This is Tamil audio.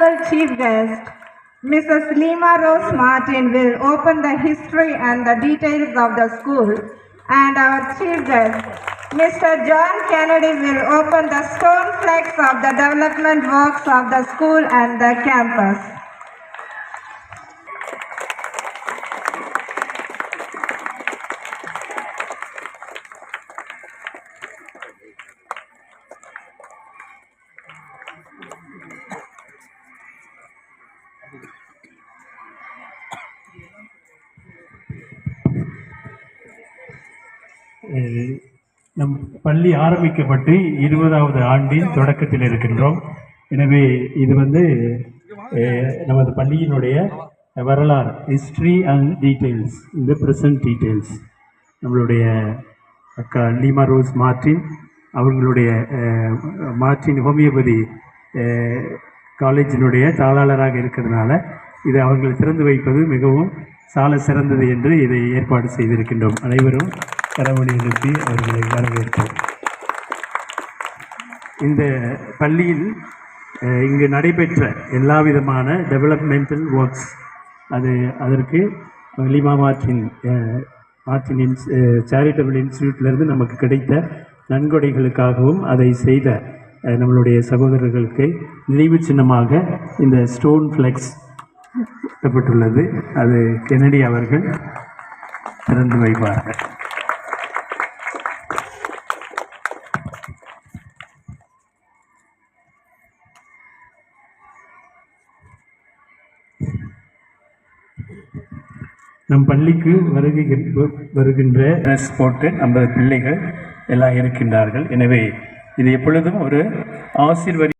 honorable chief guest, Mrs. Lima Rose Martin will open the history and the details of the school, and our chief guest, Mr. John Kennedy will open the stone flags of the development works of the school and the campus. நம் பள்ளி ஆரம்பிக்கப்பட்டு 20வது ஆண்டின் தொடக்கத்தில் இருக்கின்றோம். எனவே இது நமது பள்ளியினுடைய வரலாறு, ஹிஸ்ட்ரி அண்ட் டீட்டெயில்ஸ், இந்த ப்ரெசன்ட் டீட்டெயில்ஸ். நம்மளுடைய அக்கா லீமா ரோஸ் மார்டின் அவர்களுடைய மார்டின் ஹோமியோபதி காலேஜினுடைய தாளாளராக இருக்கிறதுனால இதை அவர்கள் திறந்து வைப்பது மிகவும் சால சிறந்தது என்று இதை ஏற்பாடு செய்திருக்கின்றோம். அனைவரும் கரவொலி எழுப்பி அவர்களை வரவேற்போம். இந்த பள்ளியில் இங்கு நடைபெற்ற எல்லா விதமான டெவலப்மெண்டல் ஒர்க்ஸ், அதற்கு லீமா மார்டின் சேரிட்டபிள் இன்ஸ்டியூட்லேருந்து நமக்கு கிடைத்த நன்கொடைகளுக்காகவும் அதை செய்த நம்மளுடைய சகோதரர்களுக்கு நினைவு சின்னமாக இந்த ஸ்டோன் ஃப்ளெக்ஸ் கட்டப்பட்டுள்ளது. அது கென்னடி அவர்கள் திறந்து வைப்பார்கள். நம் பள்ளிக்கு வருகின்ற ட்ரெஸ் போட்டு நம்ம பிள்ளைகள் எல்லாம் இருக்கின்றார்கள். எனவே இது எப்பொழுதும் ஒரு ஆசீர்வாத